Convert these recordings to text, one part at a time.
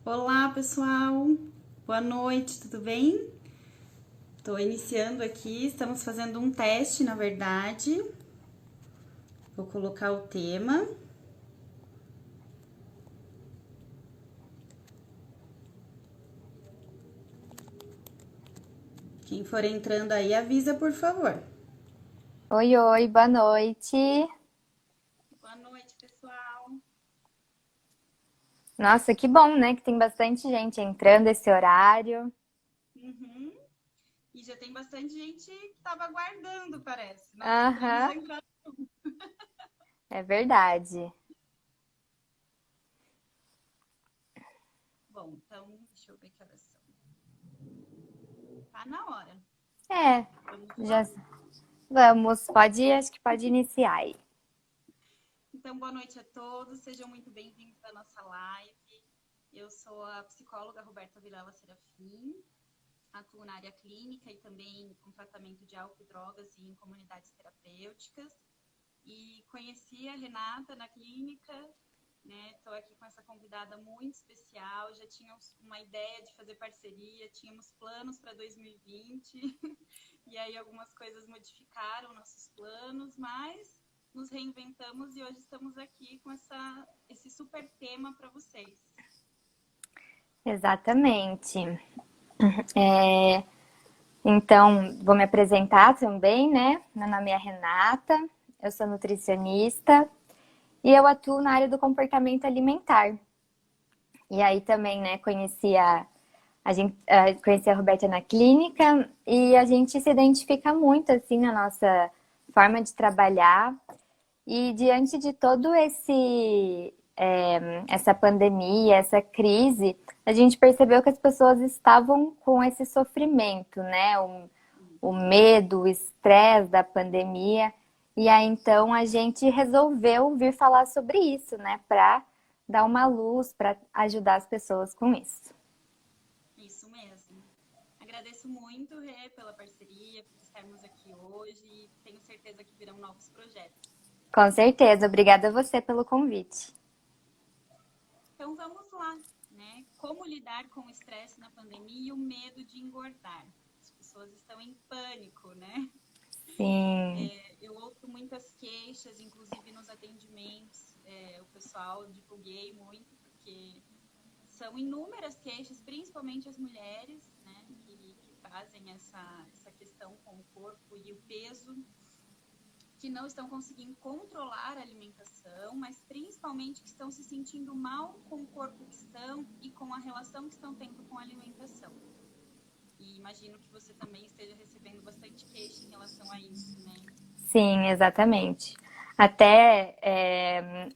Olá, pessoal. Boa noite, tudo bem? Estou iniciando aqui, estamos fazendo um teste, na verdade. Vou colocar o tema. Quem for entrando aí, avisa, por favor. Oi, oi, boa noite. Boa noite, pessoal. Nossa, que bom, né? Que tem bastante gente entrando esse horário. Uhum. E já tem bastante gente que estava aguardando, parece. Nós entramos, Aham, já entraram. é verdade. Bom, então, deixa eu ver que horas são. Tá na hora. É, Vamos lá? já vamos, acho que pode iniciar aí. Então, boa noite a todos, sejam muito bem-vindos à nossa live. Eu sou a psicóloga Roberta Vilela Serafim, atuo na área clínica e também com tratamento de álcool e drogas e em comunidades terapêuticas. E conheci a Renata na clínica, né? Estou aqui com essa convidada muito especial. Já tínhamos uma ideia de fazer parceria, tínhamos planos para 2020, e aí algumas coisas modificaram nossos planos, mas nos reinventamos e hoje estamos aqui com esse super tema para vocês. Exatamente. Então, vou me apresentar também, né? Meu nome é Renata, eu sou nutricionista e eu atuo na área do comportamento alimentar. E aí também, né, conheci a Roberta na clínica e a gente se identifica muito, assim, na nossa forma de trabalhar. E diante de todo essa pandemia, essa crise, a gente percebeu que as pessoas estavam com esse sofrimento, né? O medo, o estresse da pandemia. E aí então a gente resolveu vir falar sobre isso, né? Para dar uma luz, para ajudar as pessoas com isso. Isso mesmo. Agradeço muito, Rê, pela parceria, por estarmos aqui hoje e tenho certeza que virão novos projetos. Com certeza. Obrigada a você pelo convite. Então vamos lá, né? Como lidar com o estresse na pandemia e o medo de engordar? As pessoas estão em pânico, né? Sim, Eu ouço muitas queixas, inclusive nos atendimentos, o pessoal divulguei muito, porque são inúmeras queixas, principalmente as mulheres, né, que trazem essa questão com o corpo e o peso, que não estão conseguindo controlar a alimentação, mas principalmente que estão se sentindo mal com o corpo que estão e com a relação que estão tendo com a alimentação. E imagino que você também esteja recebendo bastante queixa em relação a isso, né? sim, exatamente. Até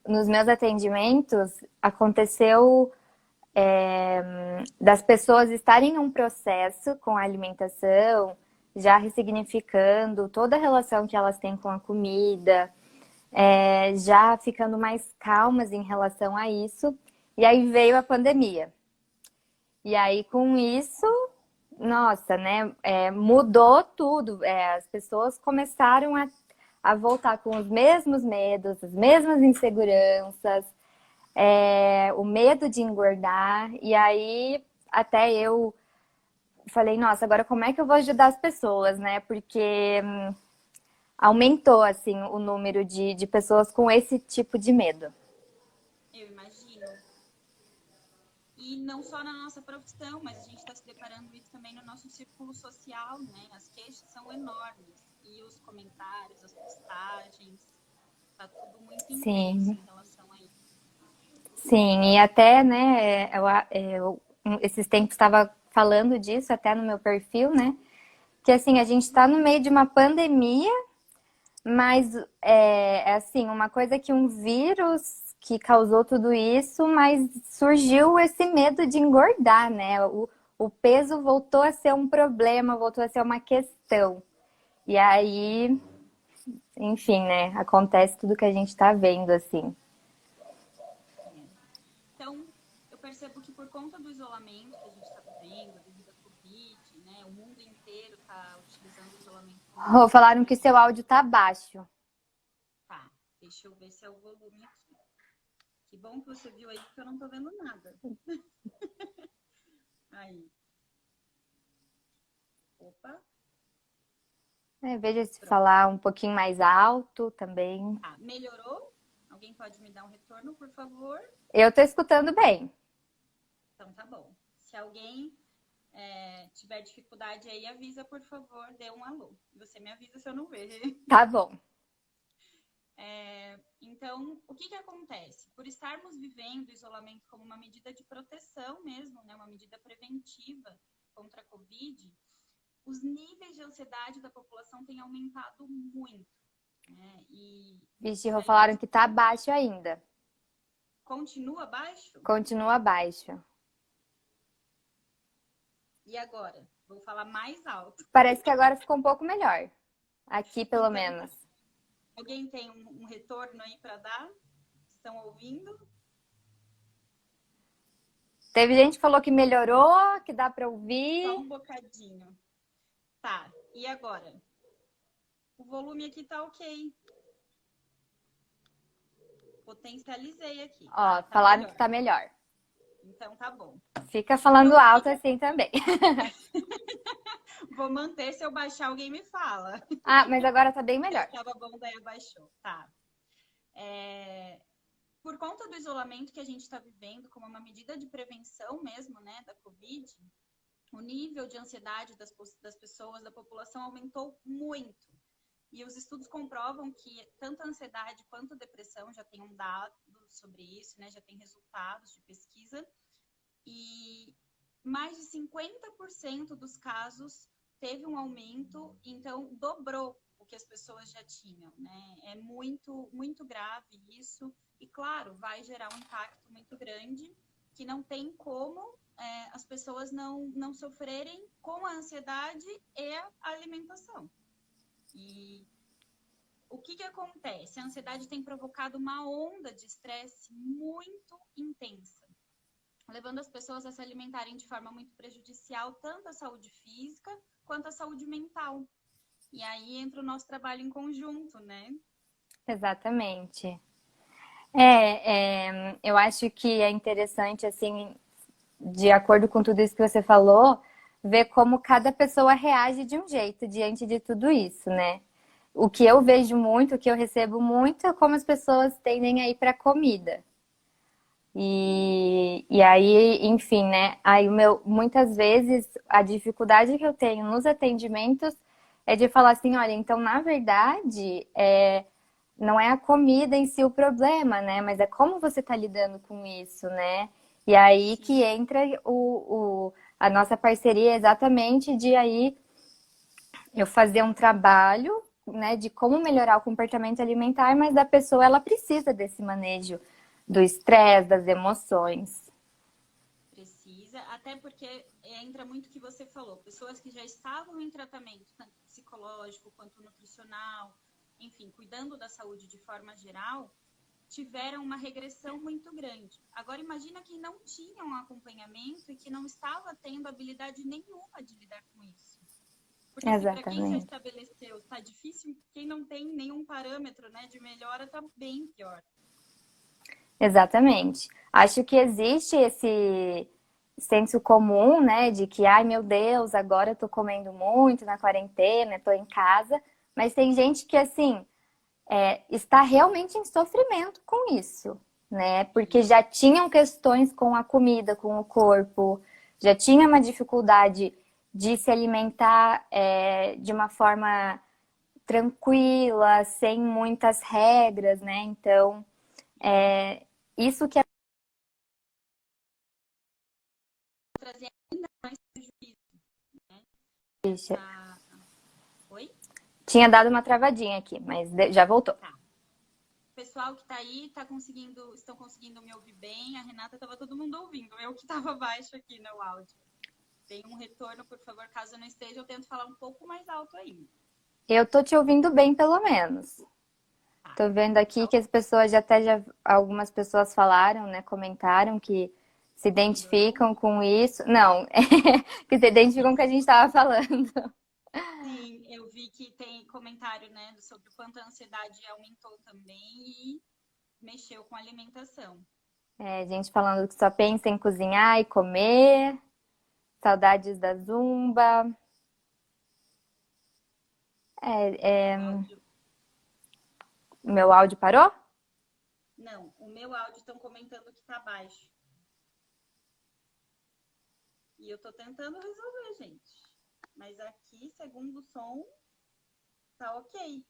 nos meus atendimentos aconteceu das pessoas estarem em um processo com a alimentação, já ressignificando toda a relação que elas têm com a comida, já ficando mais calmas em relação a isso. E aí veio a pandemia. E aí com isso, nossa, né, mudou tudo. As pessoas começaram a voltar com os mesmos medos, as mesmas inseguranças, o medo de engordar. E aí até eu falei, nossa, agora como é que eu vou ajudar as pessoas, né? Porque aumentou, assim, o número de pessoas com esse tipo de medo. Eu imagino. E não só na nossa profissão, mas a gente está se deparando isso também no nosso círculo social, né? As queixas são enormes. E os comentários, as postagens, tá tudo muito intenso Sim, em relação a isso. sim. E até, né, esses tempos estava falando disso até no meu perfil, né? Que assim, a gente está no meio de uma pandemia, mas assim, uma coisa que um vírus que causou tudo isso, mas surgiu esse medo de engordar, né? O peso voltou a ser um problema, voltou a ser uma questão. E aí, enfim, né? Acontece tudo que a gente tá vendo, assim. É. Então, eu percebo que por conta do isolamento que a gente está vivendo, devido à Covid, né? O mundo inteiro está utilizando o isolamento como Oh, medida falaram para que seu evitar. áudio tá baixo. Tá, deixa eu ver se é o volume aqui. Que bom que você viu aí, porque eu não tô vendo nada. Aí. Opa. Veja se Pronto. falar um pouquinho mais alto também. Tá, melhorou? Alguém pode me dar um retorno, por favor? Eu tô escutando bem. Então tá bom. Se alguém tiver dificuldade aí, avisa, por favor, dê um alô. Você me avisa se eu não ver. Tá bom. Então, o que acontece? Por estarmos vivendo o isolamento como uma medida de proteção mesmo, né, uma medida preventiva contra a Covid, os níveis de ansiedade da população têm aumentado muito. Né? Vixe, E aí, falaram que tá baixo ainda. continua baixo? Continua baixo. E agora? Vou falar mais alto. Parece que agora ficou um pouco melhor. Aqui, pelo Então, menos. alguém tem um retorno aí para dar? Estão ouvindo? Teve gente que falou que melhorou, que dá para ouvir. Só um bocadinho. Tá, e agora? O volume aqui tá ok. Potencializei aqui. Ó, Tá falaram melhor. que tá melhor. Então tá bom. Fica falando Então, alto assim também. vou manter, se eu baixar, alguém me fala. Ah, mas agora tá bem melhor. Estava bom, daí abaixou. Tá. Por conta do isolamento que a gente está vivendo, como uma medida de prevenção mesmo, né, da Covid, o nível de ansiedade das pessoas, da população, aumentou muito. E os estudos comprovam que tanto a ansiedade quanto a depressão, já tem um dado sobre isso, né, já tem resultados de pesquisa, e mais de 50% dos casos teve um aumento, então dobrou o que as pessoas já tinham, né? É muito, muito grave isso, e claro, vai gerar um impacto muito grande, que não tem como as pessoas não sofrerem com a ansiedade e a alimentação. E o que acontece? A ansiedade tem provocado uma onda de estresse muito intensa, levando as pessoas a se alimentarem de forma muito prejudicial, tanto à saúde física quanto à saúde mental. E aí entra o nosso trabalho em conjunto, né? Exatamente. Eu acho que é interessante, assim, de acordo com tudo isso que você falou, ver como cada pessoa reage de um jeito diante de tudo isso, né? O que eu vejo muito, o que eu recebo muito é como as pessoas tendem a ir para comida. E aí, enfim, né? Muitas vezes a dificuldade que eu tenho nos atendimentos é de falar assim, olha, então na verdade não é a comida em si o problema, né? Mas é como você está lidando com isso, né? E aí Sim. que entra a nossa parceria exatamente de aí eu fazer um trabalho, né, de como melhorar o comportamento alimentar, mas a pessoa ela precisa desse manejo do estresse, das emoções. Precisa, até porque entra muito o que você falou, pessoas que já estavam em tratamento, tanto psicológico quanto nutricional, enfim, cuidando da saúde de forma geral, tiveram uma regressão muito grande. Agora, imagina quem não tinha um acompanhamento e que não estava tendo habilidade nenhuma de lidar com isso. Porque, assim, para quem já Exatamente. estabeleceu, está difícil, quem não tem nenhum parâmetro, né, de melhora, está bem pior. Exatamente. Acho que existe esse senso comum, né, de que, ai meu Deus, agora eu tô comendo muito na quarentena, tô em casa, mas tem gente que, assim, está realmente em sofrimento com isso, né, porque já tinham questões com a comida, com o corpo, já tinha uma dificuldade de se alimentar de uma forma tranquila, sem muitas regras, né, então, isso que Trazer ainda mais prejuízo, né? Oi? tinha dado uma travadinha aqui, mas já voltou. Tá. O pessoal que tá aí estão conseguindo me ouvir bem. A Renata estava todo mundo ouvindo. Eu que estava baixo aqui no áudio. Tem um retorno, por favor, caso eu não esteja, eu tento falar um pouco mais alto ainda. Eu tô te ouvindo bem, pelo menos. Tá. Tô vendo aqui que as pessoas algumas pessoas falaram, né, comentaram que se identificam com isso. Não, que se identificam com o que a gente estava falando. Sim, eu vi que tem comentário, né, sobre o quanto a ansiedade aumentou também e mexeu com a alimentação. Gente falando que só pensa em cozinhar e comer. Saudades da Zumba. Áudio. Meu áudio parou? Não, o meu áudio estão comentando que tá baixo. E eu tô tentando resolver, gente. Mas aqui, segundo o som, tá ok.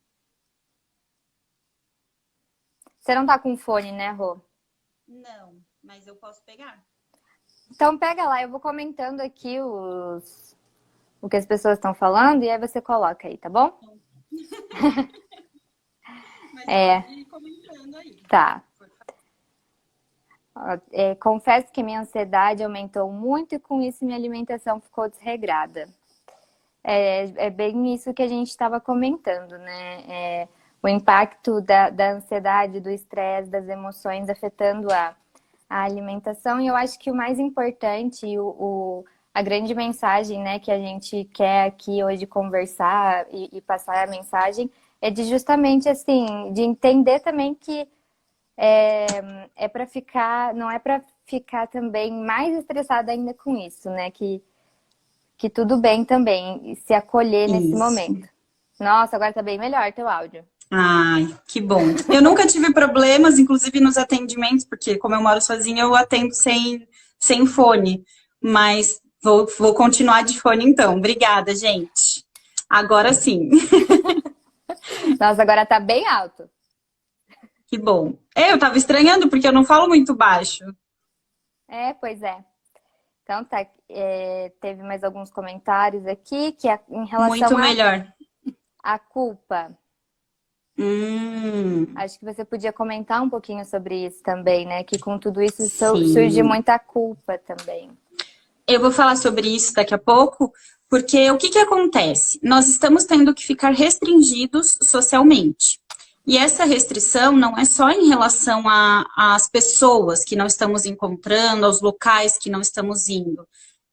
Você não tá com fone, né, Rô? Não, mas eu posso pegar. Então pega lá, eu vou comentando aqui o que as pessoas estão falando e aí você coloca aí, tá bom? Mas pode ir comentando aí. Tá. Confesso que minha ansiedade aumentou muito e com isso minha alimentação ficou desregrada. É bem isso que a gente estava comentando, né? O impacto da ansiedade, do estresse, das emoções afetando a alimentação. E eu acho que o mais importante, a grande mensagem, né, que a gente quer aqui hoje conversar e passar a mensagem é de justamente assim, de entender também que para ficar, não é para ficar também mais estressada ainda com isso, né? Que tudo bem também, se acolher nesse momento. Nossa, agora tá bem melhor teu áudio. Ai, que bom. Eu nunca tive problemas, inclusive nos atendimentos, porque como eu moro sozinha, eu atendo sem fone. Mas vou continuar de fone então. Obrigada, gente. Agora sim. Nossa, agora tá bem alto. Que bom. Eu tava estranhando porque eu não falo muito baixo. Pois é. Então tá, teve mais alguns comentários aqui que em relação muito melhor. A culpa. Acho que você podia comentar um pouquinho sobre isso também, né? Que com tudo isso surge muita culpa também. Eu vou falar sobre isso daqui a pouco, porque o que acontece? Nós estamos tendo que ficar restringidos socialmente. E essa restrição não é só em relação às pessoas que não estamos encontrando, aos locais que não estamos indo.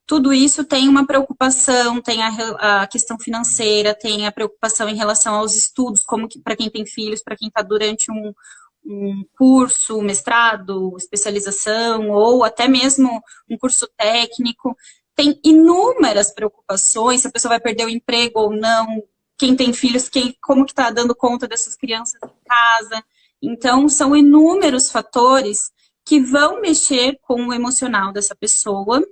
Tudo isso tem uma preocupação, tem a questão financeira, tem a preocupação em relação aos estudos, como que para quem tem filhos, para quem está durante um curso, mestrado, especialização, ou até mesmo um curso técnico. Tem inúmeras preocupações, se a pessoa vai perder o emprego ou não, quem tem filhos, como que está dando conta dessas crianças em casa. Então, são inúmeros fatores que vão mexer com o emocional dessa pessoa.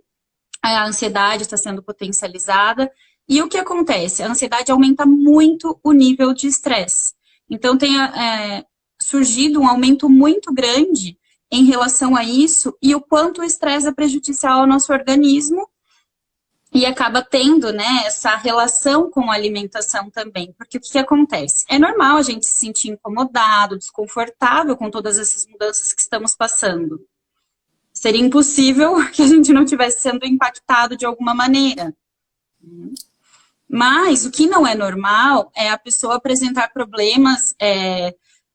A ansiedade está sendo potencializada. E o que acontece? A ansiedade aumenta muito o nível de estresse. Então, tem surgido um aumento muito grande em relação a isso e o quanto o estresse é prejudicial ao nosso organismo e acaba tendo, né, essa relação com a alimentação também. Porque o que acontece? É normal a gente se sentir incomodado, desconfortável com todas essas mudanças que estamos passando. Seria impossível que a gente não estivesse sendo impactado de alguma maneira. Mas o que não é normal é a pessoa apresentar problemas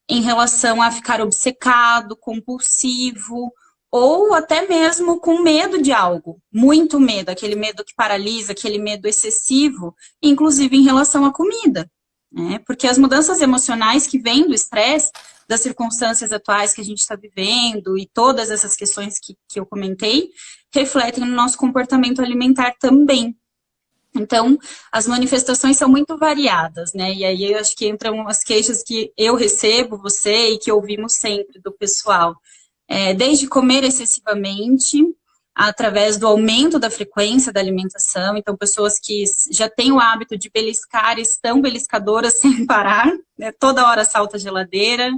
em relação a ficar obcecado, compulsivo, ou até mesmo com medo de algo. Muito medo, aquele medo que paralisa, aquele medo excessivo, inclusive em relação à comida. Né? Porque as mudanças emocionais que vêm do estresse, das circunstâncias atuais que a gente está vivendo e todas essas questões que eu comentei, refletem no nosso comportamento alimentar também. Então, as manifestações são muito variadas, né? E aí eu acho que entram as queixas que eu recebo, você, e que ouvimos sempre do pessoal. Desde comer excessivamente, através do aumento da frequência da alimentação. Então, pessoas que já têm o hábito de beliscar, estão beliscadoras sem parar, né? Toda hora salta a geladeira,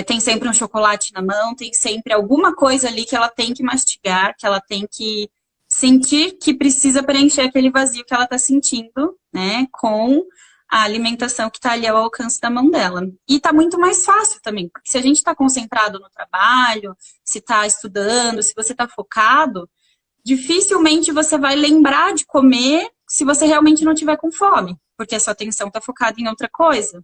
tem sempre um chocolate na mão, tem sempre alguma coisa ali que ela tem que mastigar, que ela tem que sentir que precisa preencher aquele vazio que ela está sentindo, né, com a alimentação que está ali ao alcance da mão dela. E está muito mais fácil também, porque se a gente está concentrado no trabalho, se está estudando, se você está focado, dificilmente você vai lembrar de comer se você realmente não tiver com fome, porque a sua atenção está focada em outra coisa.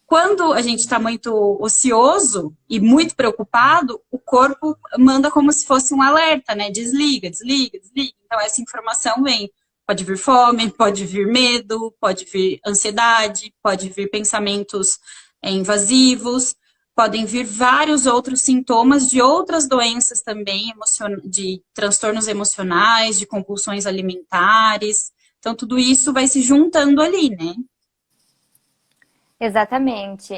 Quando a gente está muito ocioso e muito preocupado, o corpo manda como se fosse um alerta, né? Desliga, desliga, desliga. Então, essa informação vem. Pode vir fome, pode vir medo, pode vir ansiedade, pode vir pensamentos invasivos, podem vir vários outros sintomas de outras doenças também, de transtornos emocionais, de compulsões alimentares. Então, tudo isso vai se juntando ali, né? Exatamente.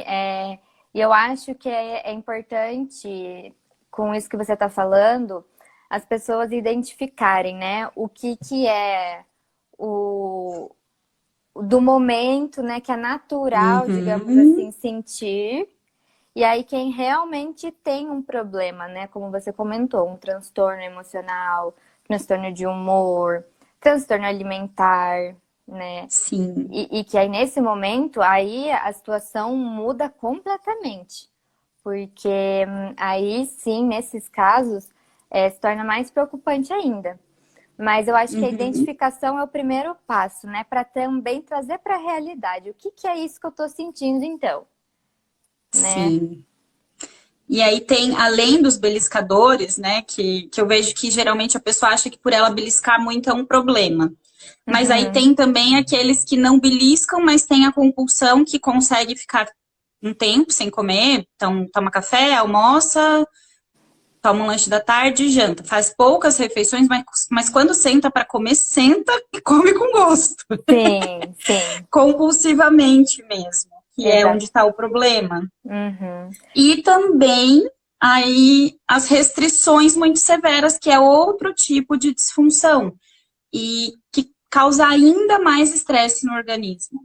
E eu acho que é importante, com isso que você está falando, as pessoas identificarem, né, o que é o do momento, né, que é natural, digamos Uhum. assim, sentir. E aí quem realmente tem um problema, né, como você comentou, um transtorno emocional, transtorno de humor, transtorno alimentar, né? Sim. E que aí nesse momento, aí a situação muda completamente. Porque aí sim, nesses casos, se torna mais preocupante ainda. Mas eu acho que a Uhum. identificação é o primeiro passo, né? Para também trazer para a realidade. O que é isso que eu estou sentindo, então? Né? Sim. E aí tem, além dos beliscadores, né, que eu vejo que geralmente a pessoa acha que por ela beliscar muito é um problema. Mas aí Uhum. tem também aqueles que não beliscam, mas tem a compulsão que consegue ficar um tempo sem comer, então toma café, almoça, toma um lanche da tarde e janta. Faz poucas refeições, mas quando senta para comer, senta e come com gosto. Sim, sim. Compulsivamente mesmo, que é onde Exato. está o problema. Uhum. E também aí as restrições muito severas, que é outro tipo de disfunção e que causa ainda mais estresse no organismo.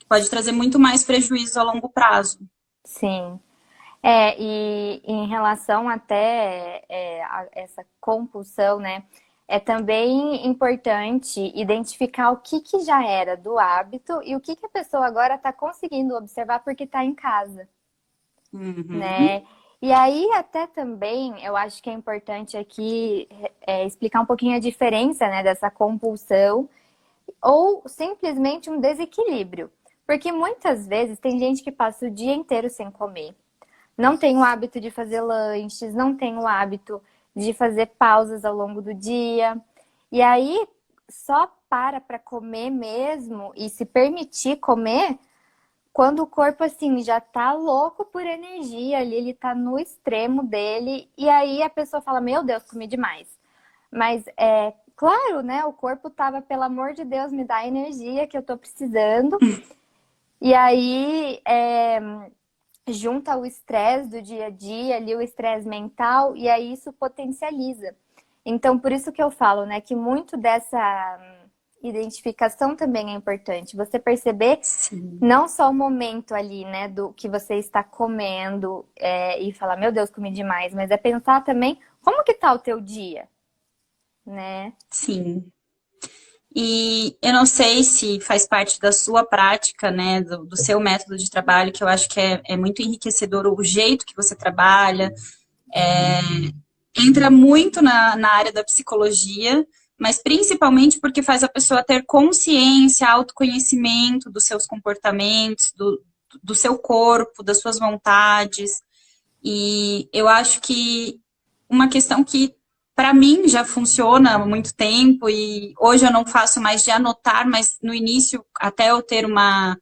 Pode trazer muito mais prejuízo a longo prazo. Sim. E em relação até a essa compulsão, né? É também importante identificar o que já era do hábito e o que a pessoa agora está conseguindo observar porque está em casa, Uhum. né? E aí até também eu acho que é importante aqui explicar um pouquinho a diferença, né, dessa compulsão ou simplesmente um desequilíbrio. Porque muitas vezes tem gente que passa o dia inteiro sem comer. Não tem o hábito de fazer lanches, não tem o hábito de fazer pausas ao longo do dia. E aí só para comer mesmo e se permitir comer quando o corpo assim já tá louco por energia ali, ele tá no extremo dele e aí a pessoa fala: "Meu Deus, comi demais". Mas claro, né? O corpo tava, pelo amor de Deus, me dá a energia que eu tô precisando. E aí junta o estresse do dia a dia, ali o estresse mental, e aí isso potencializa. Então, por isso que eu falo, né, que muito dessa identificação também é importante. Você perceber Sim, não só o momento ali, né, do que você está comendo e falar, meu Deus, comi demais, mas é pensar também como que tá o teu dia, né? sim. E eu não sei se faz parte da sua prática, né, do seu método de trabalho, que eu acho que é muito enriquecedor o jeito que você trabalha, entra muito na área da psicologia, mas principalmente porque faz a pessoa ter consciência, autoconhecimento dos seus comportamentos, do seu corpo, das suas vontades. E eu acho que uma questão que para mim já funciona há muito tempo e hoje eu não faço mais de anotar, mas no início, até eu ter uma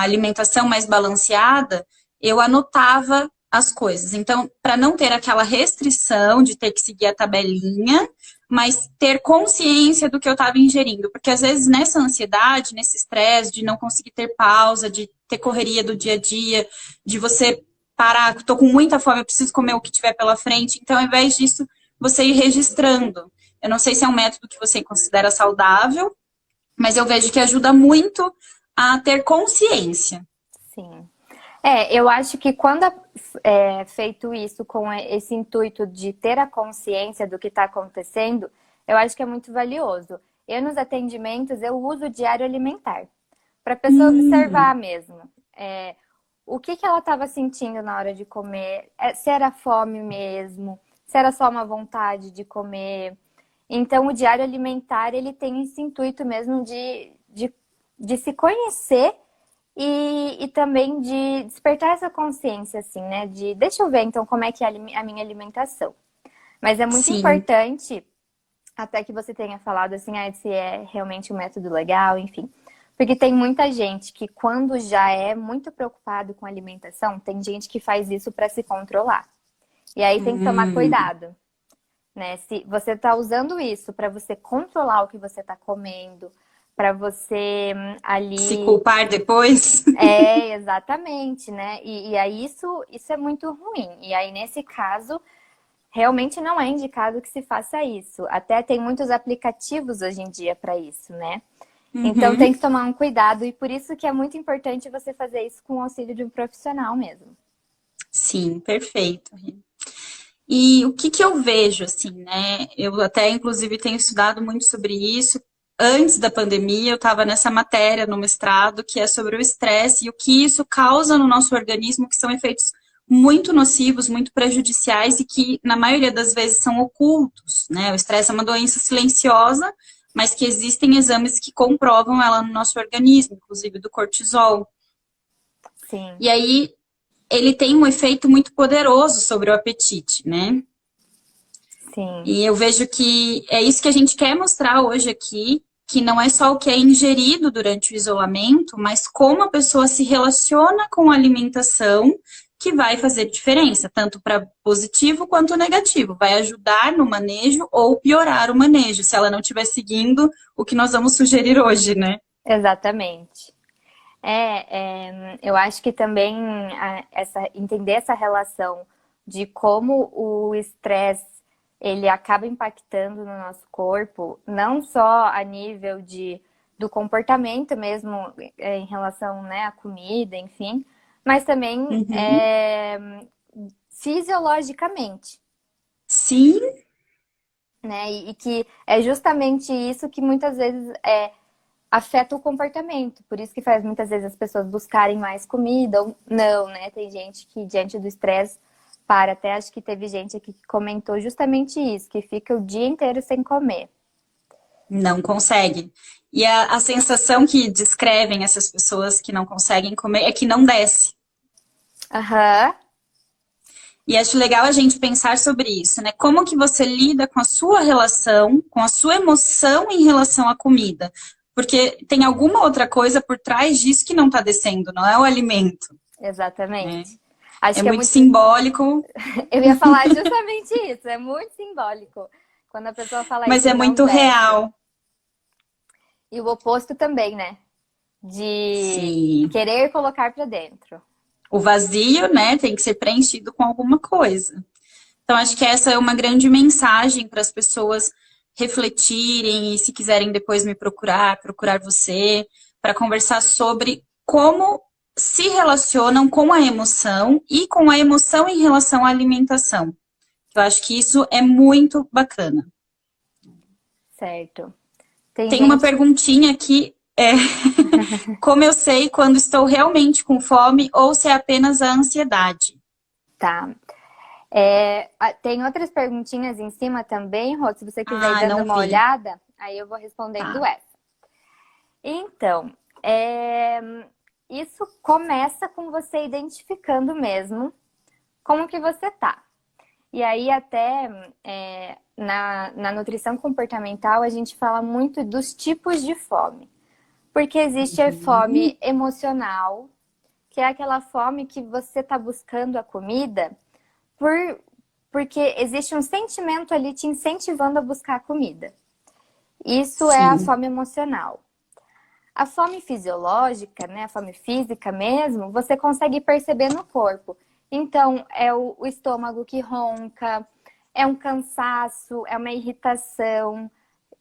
alimentação mais balanceada, eu anotava as coisas. Então, para não ter aquela restrição de ter que seguir a tabelinha, mas ter consciência do que eu estava ingerindo. Porque às vezes nessa ansiedade, nesse estresse de não conseguir ter pausa, de ter correria do dia a dia, de você parar, estou com muita fome, eu preciso comer o que tiver pela frente. Então, ao invés disso, você ir registrando. Eu não sei se é um método que você considera saudável, mas eu vejo que ajuda muito a ter consciência. Sim. Eu acho que quando é feito isso com esse intuito de ter a consciência do que está acontecendo, eu acho que é muito valioso. Eu, nos atendimentos, eu uso o diário alimentar, para a pessoa observar mesmo. O que ela estava sentindo na hora de comer, se era fome mesmo, se era só uma vontade de comer. Então, o diário alimentar, ele tem esse intuito mesmo de se conhecer e também de despertar essa consciência, assim, né? De deixa eu ver então como é que é a minha alimentação. Mas é muito Sim, importante, até que você tenha falado assim, se é realmente um método legal, enfim. Porque tem muita gente que, quando já é muito preocupado com alimentação, tem gente que faz isso para se controlar. E aí tem que tomar cuidado, né? Se você está usando isso para você controlar o que você está comendo, para você Se ali. culpar depois? Exatamente, né? E aí isso é muito ruim. E aí, nesse caso, realmente não é indicado que se faça isso. Até tem muitos aplicativos hoje em dia para isso, né? Então tem que tomar um cuidado. E por isso que é muito importante você fazer isso com o auxílio de um profissional mesmo. Sim, perfeito. E o que que eu vejo, assim, né? Eu até, inclusive, tenho estudado muito sobre isso. Antes da pandemia, eu estava nessa matéria no mestrado, que é sobre o estresse e o que isso causa no nosso organismo, que são efeitos muito nocivos, muito prejudiciais e que, na maioria das vezes, são ocultos, né? O estresse é uma doença silenciosa, mas que existem exames que comprovam ela no nosso organismo, inclusive do cortisol. Sim, E aí, ele tem um efeito muito poderoso sobre o apetite, né? sim, E eu vejo que é isso que a gente quer mostrar hoje aqui, que não é só o que é ingerido durante o isolamento, mas como a pessoa se relaciona com a alimentação que vai fazer diferença, tanto para positivo quanto negativo. Vai ajudar no manejo ou piorar o manejo, se ela não estiver seguindo o que nós vamos sugerir hoje, né? exatamente. Eu acho que também entender essa relação de como o estresse ele acaba impactando no nosso corpo, não só a nível do comportamento mesmo em relação, né, à comida, enfim, mas também fisiologicamente, Sim, né? E que é justamente isso que muitas vezes afeta o comportamento. Por isso que faz muitas vezes as pessoas buscarem mais comida ou não, né? Tem gente que diante do estresse até acho que teve gente aqui que comentou justamente isso, que fica o dia inteiro sem comer. não consegue. E a sensação que descrevem essas pessoas que não conseguem comer é que não desce. Aham, E acho legal a gente pensar sobre isso, né? Como que você lida com a sua relação, com a sua emoção em relação à comida? Porque tem alguma outra coisa por trás disso que não está descendo, não é o alimento, né? exatamente. Acho É que é muito muito. simbólico, Eu ia falar justamente isso, é muito simbólico. Quando a pessoa fala mas isso, é não muito desce. real. E o oposto também, né? De Sim. querer colocar pra dentro. O vazio, né, tem que ser preenchido com alguma coisa. Então, acho que essa é uma grande mensagem para as pessoas refletirem e, se quiserem depois me procurar você, para conversar sobre como se relacionam com a emoção e com a emoção em relação à alimentação. Eu acho que isso é muito bacana. Certo. Tem Tem uma gente. perguntinha aqui, como eu sei quando estou realmente com fome ou se é apenas a ansiedade? Tá. Tem outras perguntinhas em cima também, Rô, se você quiser ir Ah, dando não uma vi. olhada, aí eu vou respondendo Tá. essa. Então, isso começa com você identificando mesmo como que você tá. E aí até na nutrição comportamental a gente fala muito dos tipos de fome. Porque existe a fome emocional, que é aquela fome que você tá buscando a comida porque existe um sentimento ali te incentivando a buscar a comida. Isso é a Sim. fome emocional. A fome fisiológica, né, a fome física mesmo, você consegue perceber no corpo. Então, é o estômago que ronca, é um cansaço, é uma irritação,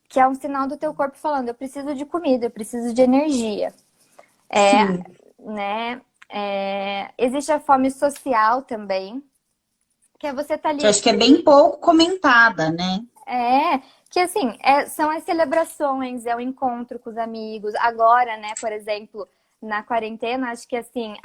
que é um sinal do teu corpo falando, eu preciso de comida, eu preciso de energia. Sim. Né? Existe a fome social também, que é você tá Que eu ali. acho que é bem pouco comentada, né? Que assim, são as celebrações, é o encontro com os amigos. Agora, né, por exemplo, na quarentena, acho que assim,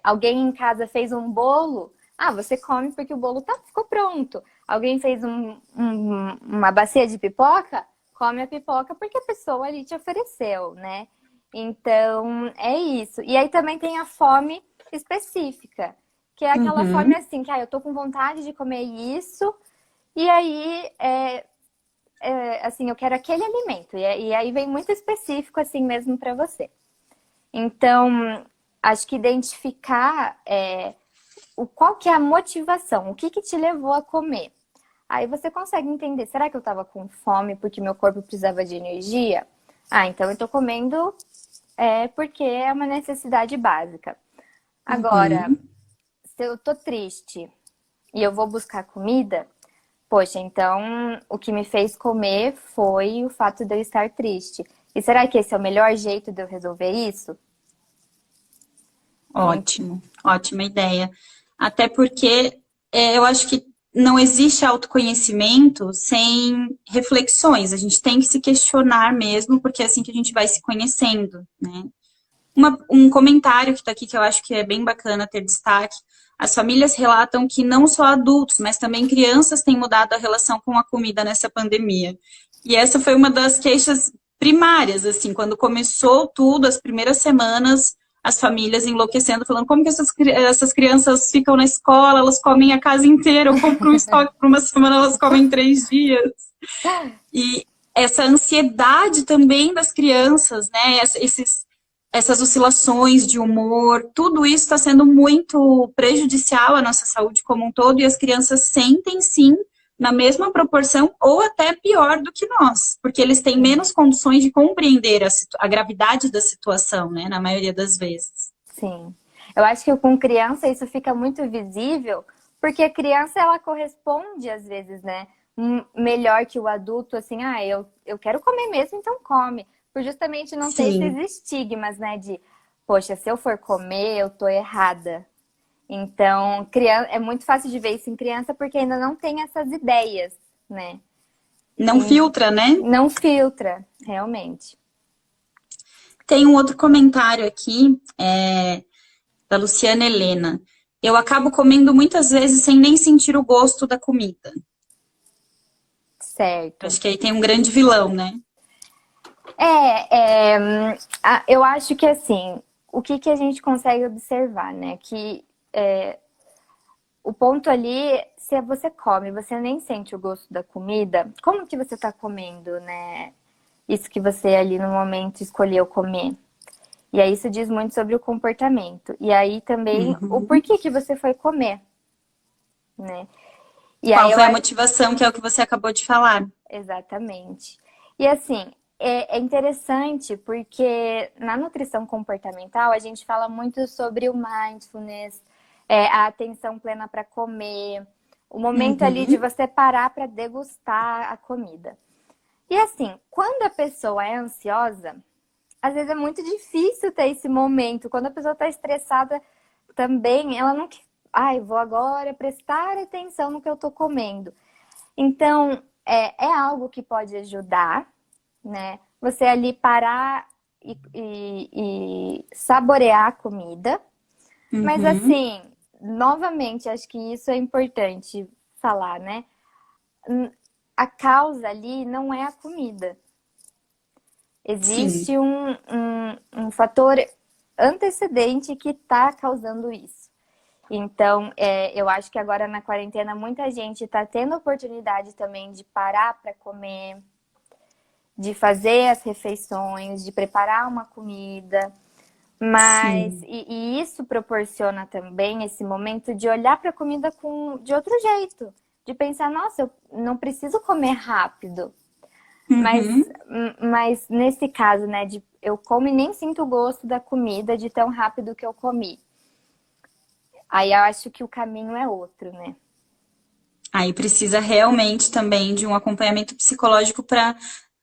alguém em casa fez um bolo. Ah, você come porque o bolo ficou pronto. Alguém fez uma bacia de pipoca, come a pipoca porque a pessoa ali te ofereceu, né? Então, é isso. E aí também tem a fome específica, que é aquela fome assim, que eu tô com vontade de comer isso, e aí assim, eu quero aquele alimento. E aí vem muito específico assim mesmo para você. Então, acho que identificar qual que é a motivação, o que que te levou a comer. Aí você consegue entender, será que eu estava com fome porque meu corpo precisava de energia? Ah, então eu tô comendo porque é uma necessidade básica. Agora, se eu tô triste e eu vou buscar comida, poxa, então o que me fez comer foi o fato de eu estar triste. E será que esse é o melhor jeito de eu resolver isso? Ótimo, ótima ideia. Até porque eu acho que não existe autoconhecimento sem reflexões. A gente tem que se questionar mesmo, porque é assim que a gente vai se conhecendo, né? Um comentário que está aqui que eu acho que é bem bacana ter destaque. As famílias relatam que não só adultos, mas também crianças têm mudado a relação com a comida nessa pandemia. E essa foi uma das queixas primárias, assim, quando começou tudo, as primeiras semanas, as famílias enlouquecendo, falando como que essas crianças ficam na escola, elas comem a casa inteira, eu compro um estoque por uma semana, elas comem 3 dias. E essa ansiedade também das crianças, né, essas oscilações de humor, tudo isso está sendo muito prejudicial à nossa saúde como um todo, e as crianças sentem, sim, na mesma proporção, ou até pior do que nós, porque eles têm menos condições de compreender a gravidade da situação, né, na maioria das vezes. Sim. Eu acho que com criança isso fica muito visível, porque a criança, ela corresponde, às vezes, né, melhor que o adulto, assim, eu quero comer mesmo, então come. Por justamente não ter Sim. esses estigmas, né, de, poxa, se eu for comer, eu tô errada. Então, é muito fácil de ver isso em criança, porque ainda não tem essas ideias, né? Não filtra, né? Não filtra, realmente. Tem um outro comentário aqui, da Luciana Helena. Eu acabo comendo muitas vezes sem nem sentir o gosto da comida. Certo. Acho que aí tem um grande vilão, né? Eu acho que assim, o que a gente consegue observar, né? Que o ponto ali, se você come, você nem sente o gosto da comida, como que você tá comendo, né? Isso que você ali no momento escolheu comer. E aí isso diz muito sobre o comportamento. E aí também o porquê que você foi comer, né? E Qual aí foi a motivação, que é o que você acabou de falar? Exatamente. E assim, é interessante porque na nutrição comportamental a gente fala muito sobre o mindfulness, a atenção plena para comer, o momento ali de você parar para degustar a comida. E assim, quando a pessoa é ansiosa, às vezes é muito difícil ter esse momento. Quando a pessoa está estressada também, ela não quer, vou agora prestar atenção no que eu tô comendo. Então, é algo que pode ajudar, né? Você ali parar e saborear a comida. Mas assim, novamente, acho que isso é importante falar, né? A causa ali não é a comida. Existe um fator antecedente que está causando isso. Então, eu acho que agora na quarentena muita gente está tendo oportunidade também de parar para comer, de fazer as refeições, de preparar uma comida. Mas, e isso proporciona também esse momento de olhar para a comida de outro jeito. De pensar, nossa, eu não preciso comer rápido. Mas nesse caso, né, eu como e nem sinto o gosto da comida de tão rápido que eu comi. Aí eu acho que o caminho é outro, né? Aí precisa realmente também de um acompanhamento psicológico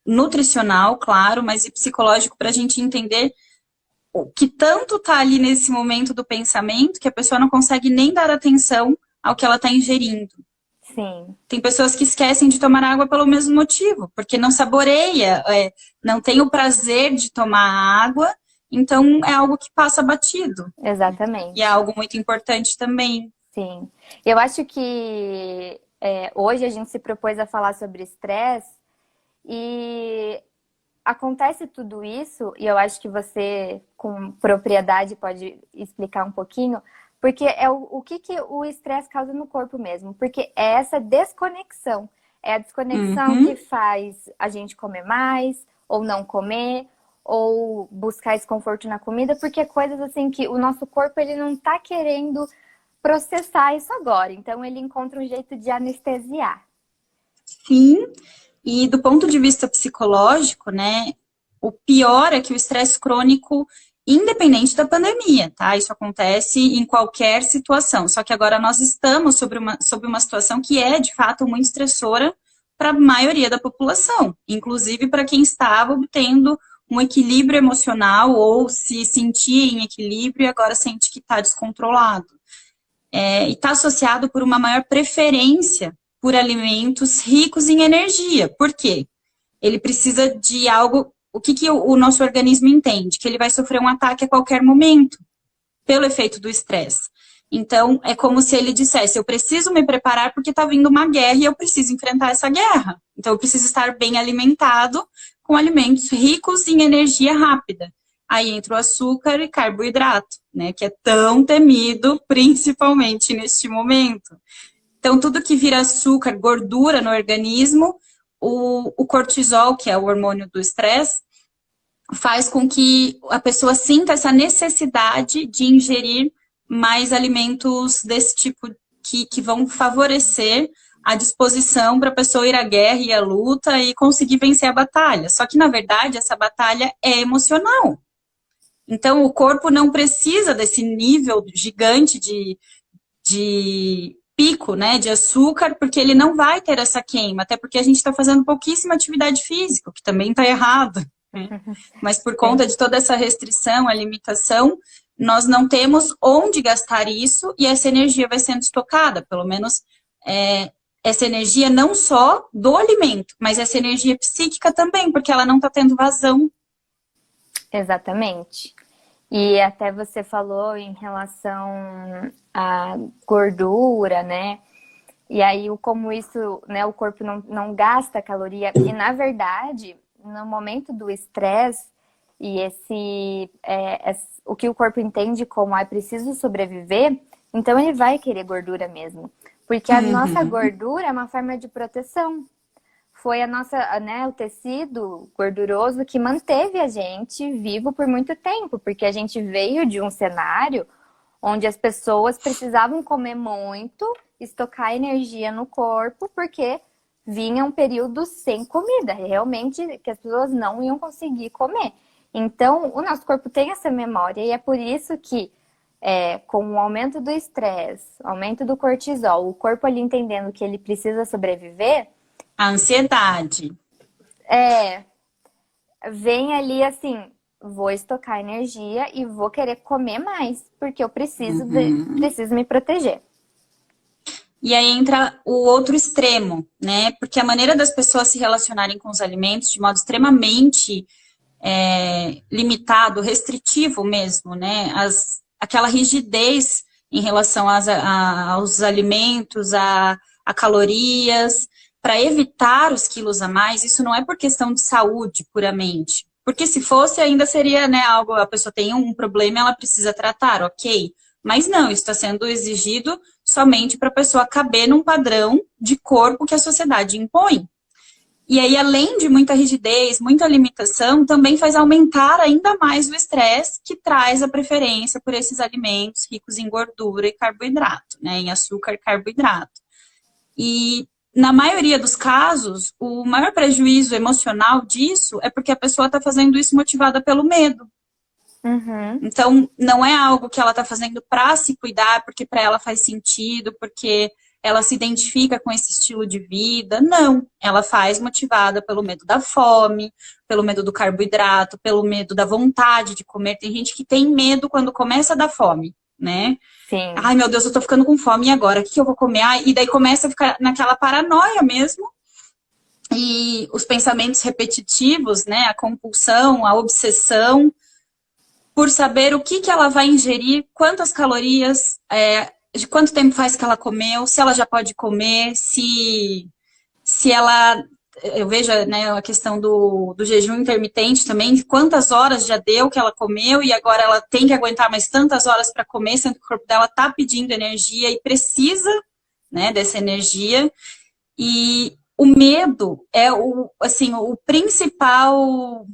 nutricional, claro, mas e psicológico para a gente entender o que tanto está ali nesse momento do pensamento que a pessoa não consegue nem dar atenção ao que ela está ingerindo. Sim. Tem pessoas que esquecem de tomar água pelo mesmo motivo, porque não saboreia, não tem o prazer de tomar água, então é algo que passa batido. Exatamente. E é algo muito importante também. Sim. Eu acho que hoje a gente se propôs a falar sobre estresse e acontece tudo isso, e eu acho que você, com propriedade, pode explicar um pouquinho, porque é o que o estresse causa no corpo mesmo, porque é essa desconexão, É a desconexão Uhum. que faz a gente comer mais, ou não comer, ou buscar esse conforto na comida, porque é coisas assim que o nosso corpo ele não tá querendo processar isso agora. Então ele encontra um jeito de anestesiar. Sim, e do ponto de vista psicológico, né, o pior é que o estresse crônico, independente da pandemia, tá? Isso acontece em qualquer situação. Só que agora nós estamos sobre uma situação que é, de fato, muito estressora para a maioria da população, inclusive para quem estava obtendo um equilíbrio emocional ou se sentia em equilíbrio e agora sente que está descontrolado. E está associado por uma maior preferência por alimentos ricos em energia. Por quê? Ele precisa de algo. O que o nosso organismo entende? Que ele vai sofrer um ataque a qualquer momento, pelo efeito do estresse. Então, é como se ele dissesse: eu preciso me preparar porque está vindo uma guerra e eu preciso enfrentar essa guerra. Então, eu preciso estar bem alimentado com alimentos ricos em energia rápida. Aí entra o açúcar e carboidrato, né? Que é tão temido, principalmente neste momento. Então, tudo que vira açúcar, gordura no organismo, o cortisol, que é o hormônio do estresse, faz com que a pessoa sinta essa necessidade de ingerir mais alimentos desse tipo que vão favorecer a disposição para a pessoa ir à guerra e à luta e conseguir vencer a batalha. Só que, na verdade, essa batalha é emocional. Então, o corpo não precisa desse nível gigante de pico, né, de açúcar, porque ele não vai ter essa queima, até porque a gente está fazendo pouquíssima atividade física, o que também está errado, né? Mas por conta de toda essa restrição, a limitação, nós não temos onde gastar isso e essa energia vai sendo estocada, pelo menos essa energia não só do alimento, mas essa energia psíquica também, porque ela não está tendo vazão. Exatamente. E até você falou em relação à gordura, né? E aí, como isso, né, o corpo não gasta caloria. E, na verdade, no momento do estresse, e o que o corpo entende como é preciso sobreviver, então ele vai querer gordura mesmo. Porque a nossa gordura é uma forma de proteção. Foi o tecido gorduroso que manteve a gente vivo por muito tempo, porque a gente veio de um cenário onde as pessoas precisavam comer muito, estocar energia no corpo, porque vinha um período sem comida, realmente que as pessoas não iam conseguir comer. Então, o nosso corpo tem essa memória e é por isso que, com o aumento do estresse, aumento do cortisol, o corpo ali entendendo que ele precisa sobreviver, A ansiedade. Vem ali assim, vou estocar energia e vou querer comer mais, porque eu preciso me proteger. E aí entra o outro extremo, né? Porque a maneira das pessoas se relacionarem com os alimentos de modo extremamente limitado, restritivo mesmo, né? Aquela rigidez em relação aos alimentos, a calorias, para evitar os quilos a mais, isso não é por questão de saúde puramente. Porque se fosse, ainda seria, né, algo, a pessoa tem um problema, ela precisa tratar, ok. Mas não, isso está sendo exigido somente para a pessoa caber num padrão de corpo que a sociedade impõe. E aí, além de muita rigidez, muita limitação, também faz aumentar ainda mais o estresse que traz a preferência por esses alimentos ricos em gordura e carboidrato, né, em açúcar e carboidrato. E na maioria dos casos, o maior prejuízo emocional disso é porque a pessoa está fazendo isso motivada pelo medo. Então, não é algo que ela está fazendo para se cuidar, porque para ela faz sentido, porque ela se identifica com esse estilo de vida. Não, ela faz motivada pelo medo da fome, pelo medo do carboidrato, pelo medo da vontade de comer. Tem gente que tem medo quando começa a dar fome, né? Sim. Ai, meu Deus, eu tô ficando com fome, e agora? O que eu vou comer? E daí começa a ficar naquela paranoia mesmo. E os pensamentos repetitivos, né? A compulsão, a obsessão por saber o que ela vai ingerir, quantas calorias, de quanto tempo faz que ela comeu, se ela já pode comer, se ela... Eu vejo, né, a questão do jejum intermitente também, quantas horas já deu que ela comeu e agora ela tem que aguentar mais tantas horas para comer, sendo que o corpo dela está pedindo energia e precisa, né, dessa energia. E o medo é assim, o principal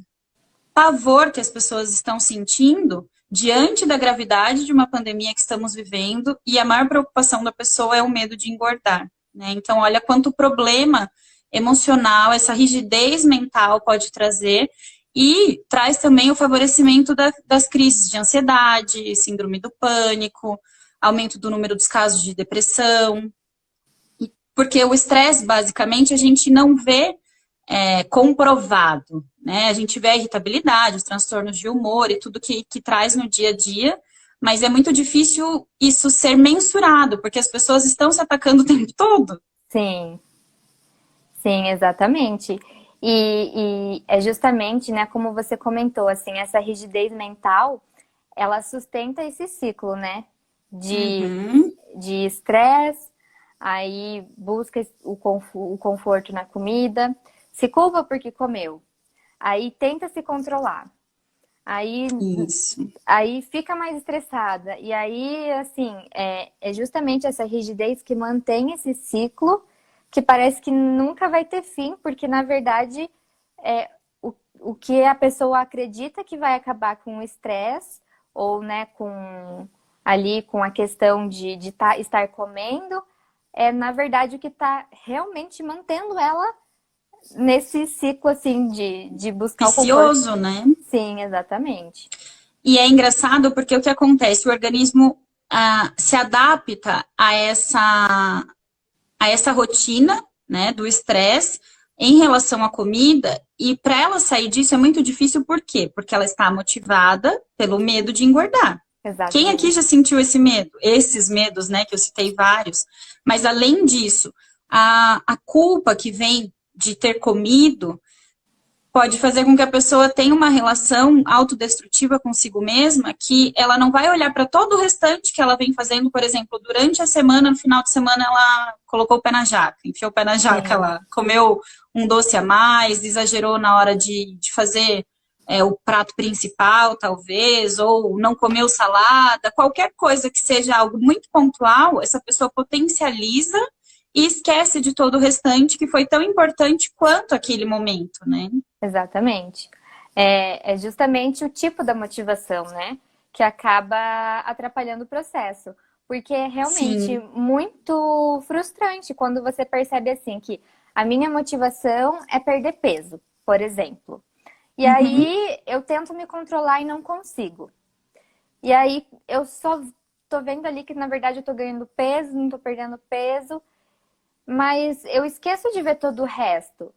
pavor que as pessoas estão sentindo diante da gravidade de uma pandemia que estamos vivendo, e a maior preocupação da pessoa é o medo de engordar, né? Então, olha quanto problema emocional, essa rigidez mental pode trazer, e traz também o favorecimento das crises de ansiedade, síndrome do pânico, aumento do número dos casos de depressão, porque o estresse, basicamente, a gente não vê comprovado, né? A gente vê a irritabilidade, os transtornos de humor e tudo que traz no dia a dia, mas é muito difícil isso ser mensurado, porque as pessoas estão se atacando o tempo todo. Sim, sim, exatamente. E é justamente, né, como você comentou, assim, essa rigidez mental, ela sustenta esse ciclo, né? De estresse, aí busca o conforto na comida, se culpa porque comeu, aí tenta se controlar, aí fica mais estressada, e aí, assim, é justamente essa rigidez que mantém esse ciclo que parece que nunca vai ter fim, porque, na verdade, o que a pessoa acredita que vai acabar com o estresse, ou, né, com a questão de estar comendo, na verdade, o que está realmente mantendo ela nesse ciclo, assim, de buscar vicioso, o conforto. né? Sim, exatamente. E é engraçado porque o que acontece? O organismo se adapta a essa rotina, né, do estresse em relação à comida, e para ela sair disso é muito difícil, por quê? Porque ela está motivada pelo medo de engordar. Exatamente. Quem aqui já sentiu esse medo? Esses medos, né, que eu citei vários. Mas além disso, a culpa que vem de ter comido pode fazer com que a pessoa tenha uma relação autodestrutiva consigo mesma, que ela não vai olhar para todo o restante que ela vem fazendo, por exemplo, durante a semana, no final de semana ela colocou o pé na jaca, enfiou o pé na jaca, ela comeu um doce a mais, exagerou na hora de fazer o prato principal, talvez, ou não comeu salada, qualquer coisa que seja algo muito pontual, essa pessoa potencializa e esquece de todo o restante que foi tão importante quanto aquele momento, né? Exatamente. É justamente o tipo da motivação, né? Que acaba atrapalhando o processo. Porque é realmente muito frustrante quando você percebe assim que a minha motivação é perder peso, por exemplo. E aí eu tento me controlar e não consigo. E aí eu só tô vendo ali que na verdade eu tô ganhando peso, não tô perdendo peso, mas eu esqueço de ver todo o resto.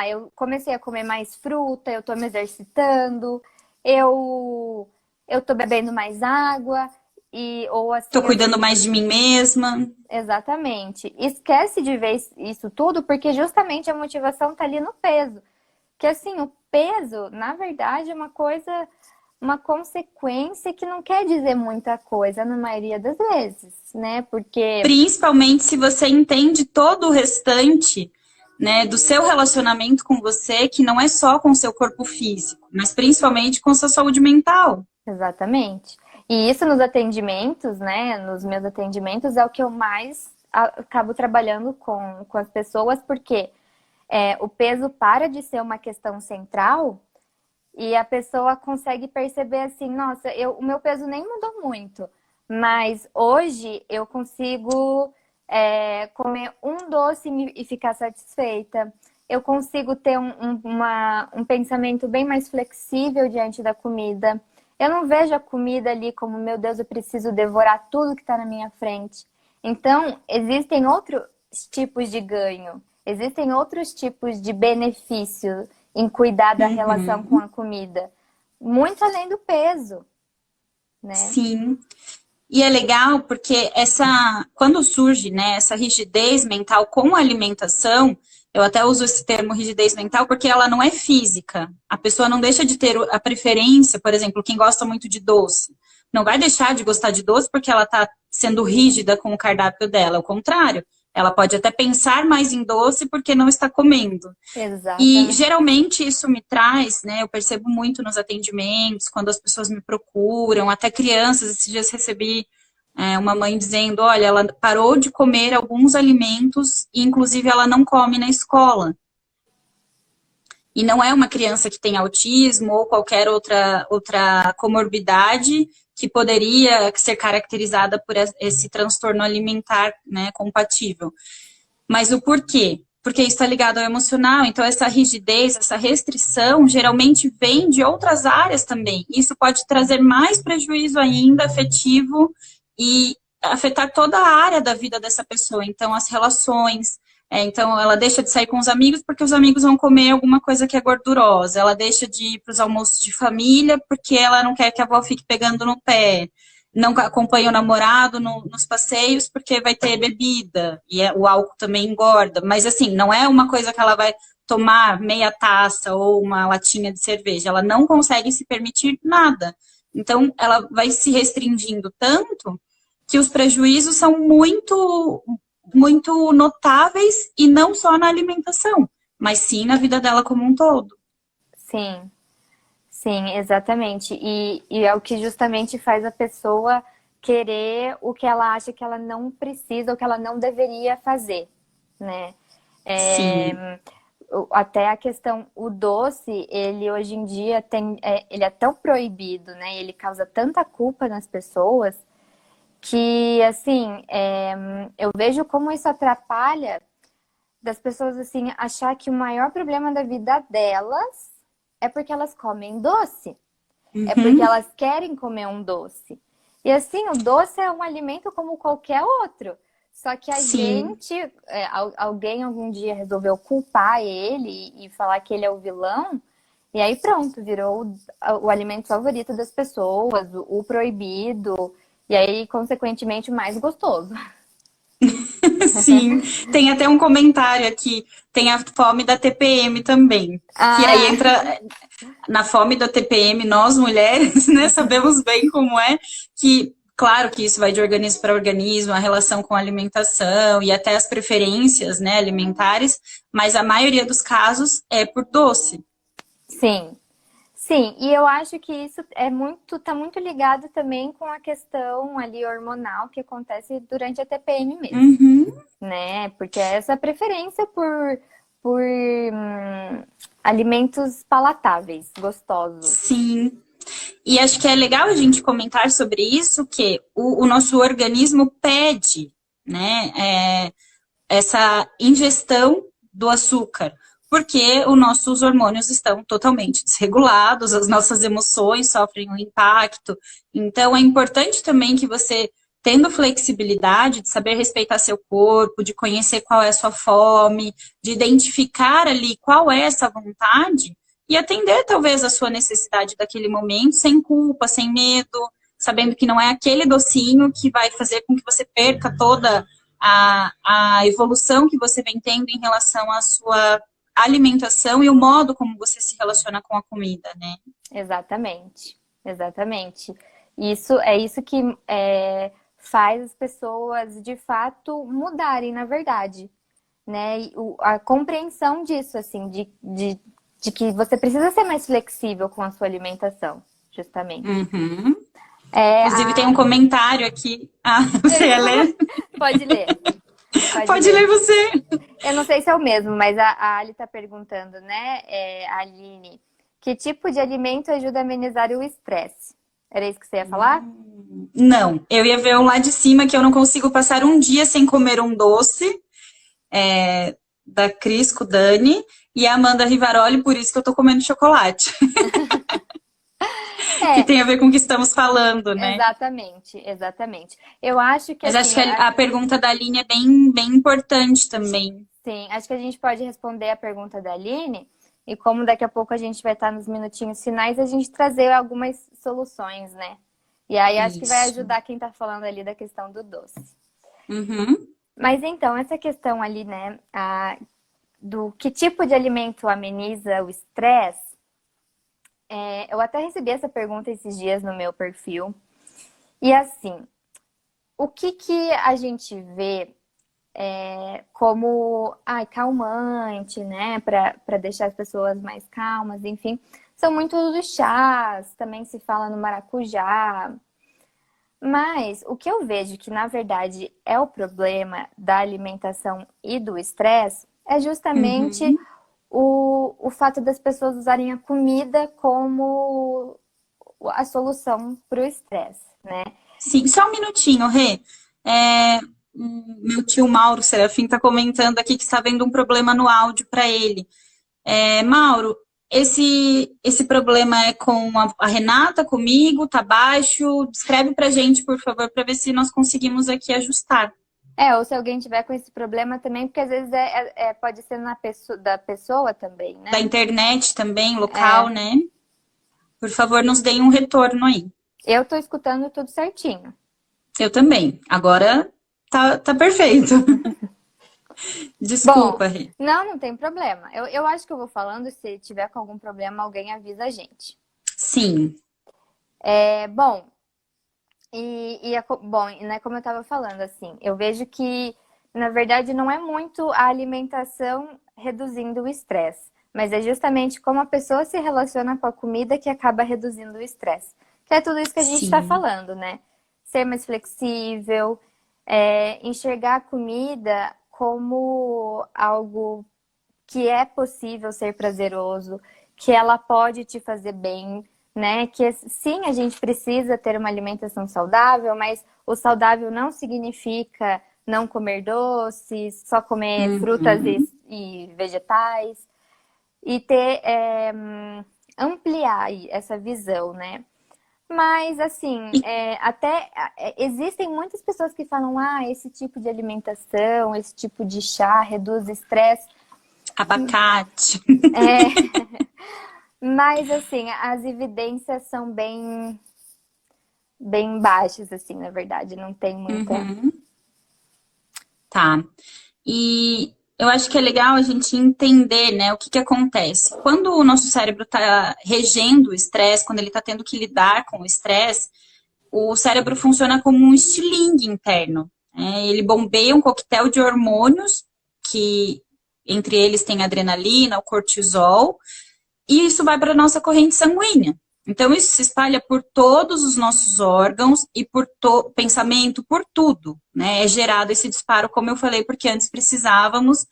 Eu comecei a comer mais fruta, eu tô me exercitando, eu tô bebendo mais água, ou assim... Tô cuidando mais de mim mesma. Exatamente. Esquece de ver isso tudo, porque justamente a motivação tá ali no peso. Que assim, o peso, na verdade, é uma consequência que não quer dizer muita coisa na maioria das vezes, né? Porque... Principalmente se você entende todo o restante, né, do seu relacionamento com você, que não é só com o seu corpo físico, mas principalmente com a sua saúde mental. Exatamente. E isso nos atendimentos, né, nos meus atendimentos, é o que eu mais acabo trabalhando com as pessoas, porque o peso para de ser uma questão central e a pessoa consegue perceber assim, nossa, o meu peso nem mudou muito, mas hoje eu consigo... comer um doce e ficar satisfeita. Eu consigo ter um pensamento bem mais flexível diante da comida. Eu não vejo a comida ali como, meu Deus, eu preciso devorar tudo que está na minha frente. Então, existem outros tipos de ganho. Existem outros tipos de benefício em cuidar da relação com a comida. Muito além do peso, né? Sim. E é legal porque quando surge, né, essa rigidez mental com a alimentação, eu até uso esse termo rigidez mental porque ela não é física. A pessoa não deixa de ter a preferência, por exemplo, quem gosta muito de doce, não vai deixar de gostar de doce porque ela está sendo rígida com o cardápio dela. Ao contrário, ela pode até pensar mais em doce porque não está comendo. Exatamente. E geralmente isso me traz, né, eu percebo muito nos atendimentos, quando as pessoas me procuram, até crianças. Esses dias recebi Uma mãe dizendo, olha, ela parou de comer alguns alimentos e, inclusive, ela não come na escola. E não é uma criança que tem autismo ou qualquer outra comorbidade que poderia ser caracterizada por esse transtorno alimentar, né, compatível. Mas o porquê? Porque isso está ligado ao emocional, então essa rigidez, essa restrição, geralmente vem de outras áreas também. Isso pode trazer mais prejuízo ainda afetivo e afetar toda a área da vida dessa pessoa. Então, as relações, então ela deixa de sair com os amigos porque os amigos vão comer alguma coisa que é gordurosa. Ela deixa de ir para os almoços de família porque ela não quer que a avó fique pegando no pé. Não acompanha o namorado nos passeios porque vai ter bebida e o álcool também engorda. Mas assim, não é uma coisa que ela vai tomar meia taça ou uma latinha de cerveja. Ela não consegue se permitir nada. Então, ela vai se restringindo tanto que os prejuízos são muito, muito notáveis e não só na alimentação, mas sim na vida dela como um todo. Sim. Sim, exatamente. E é o que justamente faz a pessoa querer o que ela acha que ela não precisa ou que ela não deveria fazer, né? Sim. Até a questão, o doce, ele hoje em dia ele é tão proibido, né? Ele causa tanta culpa nas pessoas que, assim, eu vejo como isso atrapalha das pessoas, assim, achar que o maior problema da vida delas é porque elas comem doce. É porque elas querem comer um doce. E assim, o doce é um alimento como qualquer outro. Só que a Sim. gente, alguém algum dia resolveu culpar ele e falar que ele é o vilão. E aí pronto, virou o alimento favorito das pessoas, o proibido. E aí, consequentemente, o mais gostoso. Sim, tem até um comentário aqui, tem a fome da TPM também, que aí Ah, entra na fome da TPM, nós mulheres, né, sabemos bem como é, que claro que isso vai de organismo para organismo, a relação com a alimentação e até as preferências, né, alimentares, mas a maioria dos casos é por doce. sim. Sim, e eu acho que isso tá muito ligado também com a questão ali hormonal que acontece durante a TPM mesmo, Uhum. né? Porque é essa preferência por alimentos palatáveis, gostosos. Sim. E acho que é legal a gente comentar sobre isso, que o nosso organismo pede, né, essa ingestão do açúcar, porque os nossos hormônios estão totalmente desregulados, as nossas emoções sofrem um impacto. Então, é importante também que você, tendo flexibilidade de saber respeitar seu corpo, de conhecer qual é a sua fome, de identificar ali qual é essa vontade e atender talvez a sua necessidade daquele momento, sem culpa, sem medo, sabendo que não é aquele docinho que vai fazer com que você perca toda a evolução que você vem tendo em relação à sua alimentação e o modo como você se relaciona com a comida, né? Exatamente, exatamente. Isso que faz as pessoas de fato mudarem, na verdade, né? E a compreensão disso, assim, de que você precisa ser mais flexível com a sua alimentação, justamente. Uhum. É, Inclusive, tem um comentário aqui. Ah, você ia ler? Pode ler, pode Pode ler ler. você. Eu não sei se é o mesmo, mas a Ali tá perguntando, né, a Aline, que tipo de alimento ajuda a amenizar o estresse? Era isso que você ia falar? Não, eu ia ver um lá de cima que eu não consigo passar um dia sem comer um doce, da Crisco Dani, e a Amanda Rivaroli, por isso que eu tô comendo chocolate. Que É, tem a ver com o que estamos falando, né? exatamente, exatamente. Eu acho que Mas acho assim, que a pergunta da Aline é bem, bem importante também. sim, acho que a gente pode responder a pergunta da Aline e como daqui a pouco a gente vai estar nos minutinhos finais, a gente trazer algumas soluções, né? E aí acho que vai Isso. ajudar quem tá falando ali da questão do doce. Uhum. Mas então, essa questão ali, né, do que tipo de alimento ameniza o estresse, eu até recebi essa pergunta esses dias no meu perfil. E assim, o que a gente vê como calmante, né, para deixar as pessoas mais calmas, enfim, são muito os chás, também se fala no maracujá. Mas o que eu vejo que, na verdade, é o problema da alimentação e do estresse é justamente Uhum. o fato das pessoas usarem a comida como a solução para o estresse, né? Sim, só um minutinho, Rê. É, meu tio Mauro Serafim está comentando aqui que está vendo um problema no áudio para ele. Mauro, esse problema é com a Renata, comigo, tá baixo? Descreve pra gente, por favor, para ver se nós conseguimos aqui ajustar. Ou se alguém tiver com esse problema também, porque às vezes pode ser da pessoa também, Da né? internet também, local, É, né? Por favor, nos deem um retorno aí. eu tô escutando tudo certinho. Eu também. Agora tá perfeito. Bom, Desculpa, Rê. não tem problema. Eu acho que eu vou falando, se tiver com algum problema, alguém avisa a gente. Sim. Bom, bom, né, como eu estava falando, assim, eu vejo que, na verdade, não é muito a alimentação reduzindo o estresse, mas é justamente como a pessoa se relaciona com a comida que acaba reduzindo o estresse. Que é tudo isso que a gente está Sim. falando, né? Ser mais flexível, enxergar a comida como algo que é possível ser prazeroso, que ela pode te fazer bem, né? Que sim, a gente precisa ter uma alimentação saudável, mas o saudável não significa não comer doces, só comer frutas Uhum. e vegetais e ter ampliar aí essa visão, né? Mas assim, E existem muitas pessoas que falam, esse tipo de alimentação, esse tipo de chá reduz estresse. abacate. Mas assim, as evidências são bem baixas, assim, na verdade, não tem muita. Uhum. Tá. E eu acho que é legal a gente entender, né, o que que acontece. Quando o nosso cérebro está regendo o estresse, quando ele está tendo que lidar com o estresse, o cérebro funciona como um estilingue interno, né? Ele bombeia um coquetel de hormônios, que entre eles tem a adrenalina, o cortisol, e isso vai para a nossa corrente sanguínea. Então, isso se espalha por todos os nossos órgãos e por pensamento, por tudo, né? É gerado esse disparo, como eu falei, porque antes precisávamos,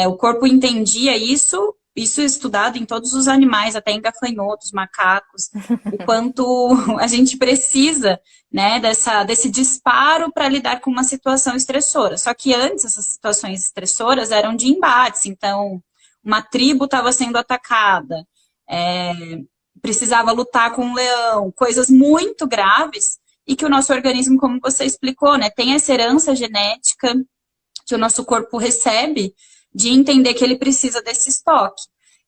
o corpo entendia isso é estudado em todos os animais, até em gafanhotos, macacos, o quanto a gente precisa, né, desse disparo para lidar com uma situação estressora. Só que antes essas situações estressoras eram de embates, então uma tribo estava sendo atacada, é, precisava lutar com um leão, coisas muito graves e que o nosso organismo, como você explicou, né, tem essa herança genética que o nosso corpo recebe de entender que ele precisa desse estoque.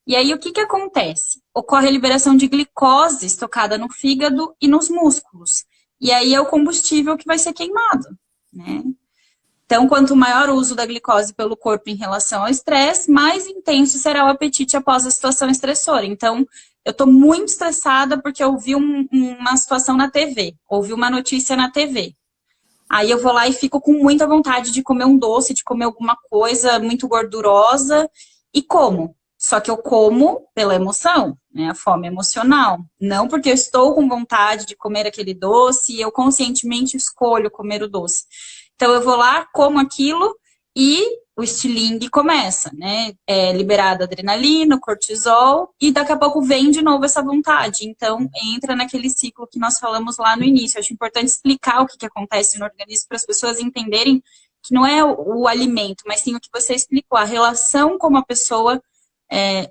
E aí o que acontece? Ocorre a liberação de glicose estocada no fígado e nos músculos. E aí é o combustível que vai ser queimado, né? Então, quanto maior o uso da glicose pelo corpo em relação ao estresse, mais intenso será o apetite após a situação estressora. Então, eu estou muito estressada porque eu vi uma situação na TV, ouvi uma notícia na TV. Aí eu vou lá e fico com muita vontade de comer um doce, de comer alguma coisa muito gordurosa e como. Só que eu como pela emoção, né? A fome emocional. Não porque eu estou com vontade de comer aquele doce e eu conscientemente escolho comer o doce. Então eu vou lá, como aquilo e o estilingue começa, né? É liberada adrenalina, cortisol e daqui a pouco vem de novo essa vontade. Então entra naquele ciclo que nós falamos lá no início. Acho importante explicar o que acontece no organismo para as pessoas entenderem que não é o alimento, mas sim o que você explicou, a relação como a pessoa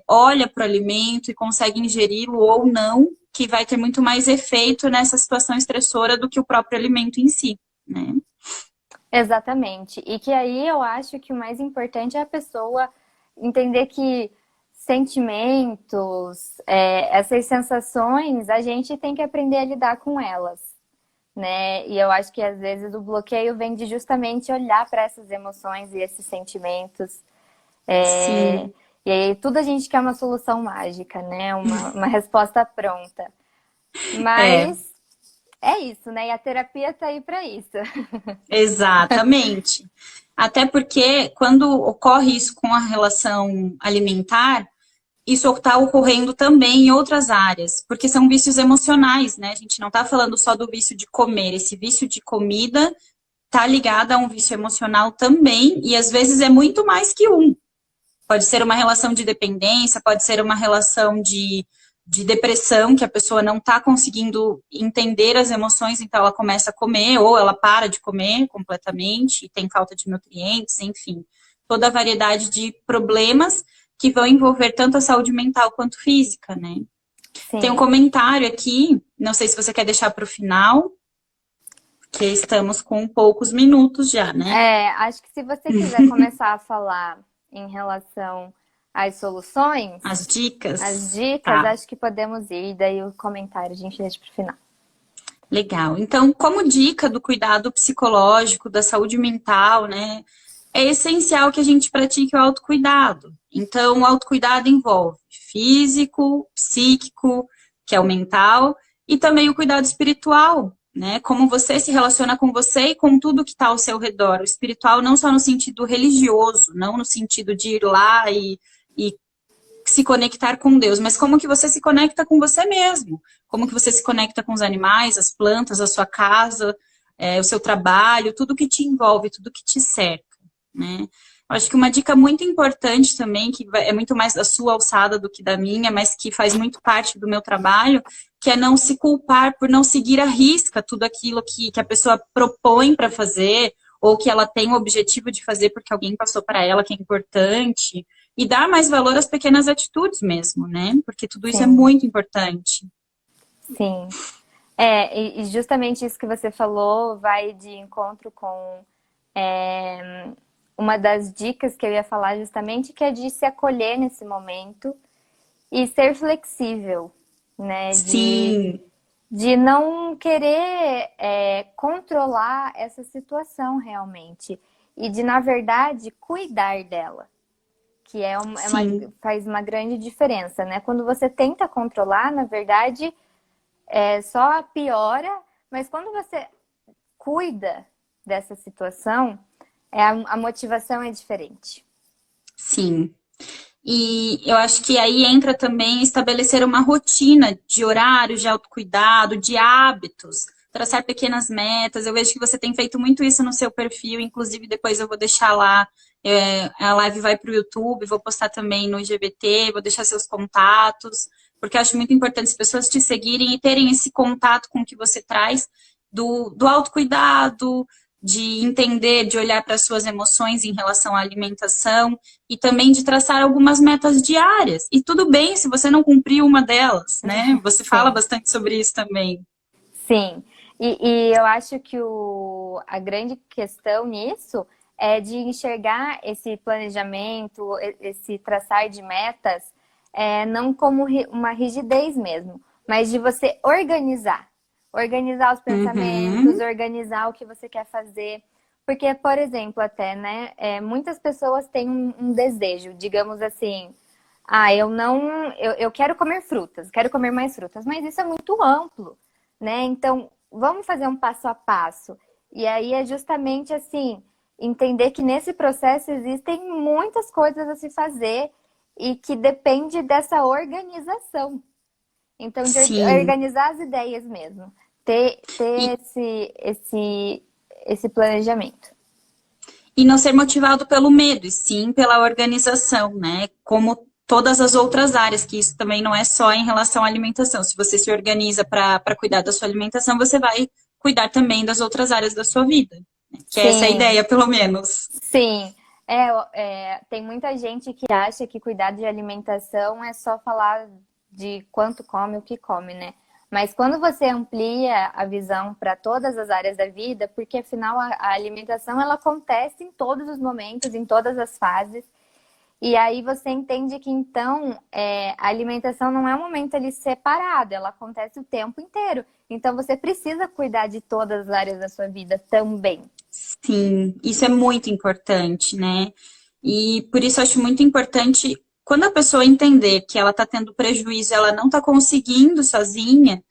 olha para o alimento e consegue ingeri-lo ou não, que vai ter muito mais efeito nessa situação estressora do que o próprio alimento em si, né? Exatamente. E que aí eu acho que o mais importante é a pessoa entender que sentimentos, essas sensações, a gente tem que aprender a lidar com elas, né? E eu acho que às vezes o bloqueio vem de justamente olhar para essas emoções e esses sentimentos. Sim. E aí tudo a gente quer uma solução mágica, né? Uma resposta pronta. É, Mas é isso, né? E a terapia tá aí para isso. exatamente. Até porque quando ocorre isso com a relação alimentar, isso está ocorrendo também em outras áreas, porque são vícios emocionais, né? A gente não está falando só do vício de comer, esse vício de comida está ligado a um vício emocional também, e às vezes é muito mais que um. Pode ser uma relação de dependência, pode ser uma relação de depressão, que a pessoa não está conseguindo entender as emoções, então ela começa a comer, ou ela para de comer completamente, e tem falta de nutrientes, enfim. Toda a variedade de problemas que vão envolver tanto a saúde mental quanto física, né? Sim. Tem um comentário aqui, não sei se você quer deixar para o final, que estamos com poucos minutos já, né? Acho que se você quiser começar a falar em relação às soluções, as dicas, tá. Acho que podemos ir, daí o comentário a gente deixa para o final. Legal. Então, como dica do cuidado psicológico, da saúde mental, né? É essencial que a gente pratique o autocuidado. Então, o autocuidado envolve físico, psíquico, que é o mental, e também o cuidado espiritual, né? Como você se relaciona com você e com tudo que está ao seu redor. O espiritual não só no sentido religioso, não no sentido de ir lá e se conectar com Deus, mas como que você se conecta com você mesmo. Como que você se conecta com os animais, as plantas, a sua casa, o seu trabalho, tudo que te envolve, tudo que te cerca, né? Eu acho que uma dica muito importante também, que é muito mais da sua alçada do que da minha, mas que faz muito parte do meu trabalho, que é não se culpar por não seguir à risca tudo aquilo que a pessoa propõe para fazer, ou que ela tem o objetivo de fazer porque alguém passou para ela que é importante, e dar mais valor às pequenas atitudes mesmo, né? Porque tudo isso é muito importante. Sim. E justamente isso que você falou vai de encontro com uma das dicas que eu ia falar justamente, que é de se acolher nesse momento e ser flexível, né? Sim. De não querer controlar essa situação realmente. E de, na verdade, cuidar dela. Que faz uma grande diferença, né? Quando você tenta controlar, na verdade, só piora. Mas quando você cuida dessa situação, a motivação é diferente. Sim. E eu acho que aí entra também estabelecer uma rotina de horário, de autocuidado, de hábitos, traçar pequenas metas. Eu vejo que você tem feito muito isso no seu perfil, inclusive depois eu vou deixar lá, a live vai para o YouTube, vou postar também no IGBT, vou deixar seus contatos, porque eu acho muito importante as pessoas te seguirem e terem esse contato com o que você traz do autocuidado, de entender, de olhar para as suas emoções em relação à alimentação e também de traçar algumas metas diárias. E tudo bem se você não cumprir uma delas, né? Você fala bastante sobre isso também. Sim, e eu acho que a grande questão nisso é de enxergar esse planejamento, esse traçar de metas, não como uma rigidez mesmo, mas de você organizar os pensamentos, organizar o que você quer fazer. Porque, por exemplo, até, né, muitas pessoas têm um desejo, digamos assim, eu quero comer frutas, quero comer mais frutas, mas isso é muito amplo, né? Então, vamos fazer um passo a passo. E aí é justamente assim, entender que nesse processo existem muitas coisas a se fazer e que depende dessa organização. Então, de organizar as ideias mesmo. Ter esse planejamento. E não ser motivado pelo medo, e sim pela organização, né? Como todas as outras áreas, que isso também não é só em relação à alimentação. Se você se organiza para cuidar da sua alimentação, você vai cuidar também das outras áreas da sua vida. Que é essa a ideia, pelo menos. Sim. Tem muita gente que acha que cuidar de alimentação é só falar de quanto come, o que come, né? Mas quando você amplia a visão para todas as áreas da vida, porque afinal a alimentação ela acontece em todos os momentos, em todas as fases, e aí você entende que então a alimentação não é um momento ali separado, ela acontece o tempo inteiro. Então você precisa cuidar de todas as áreas da sua vida também. Sim, isso é muito importante, né? E por isso eu acho muito importante, quando a pessoa entender que ela está tendo prejuízo, ela não está conseguindo sozinha,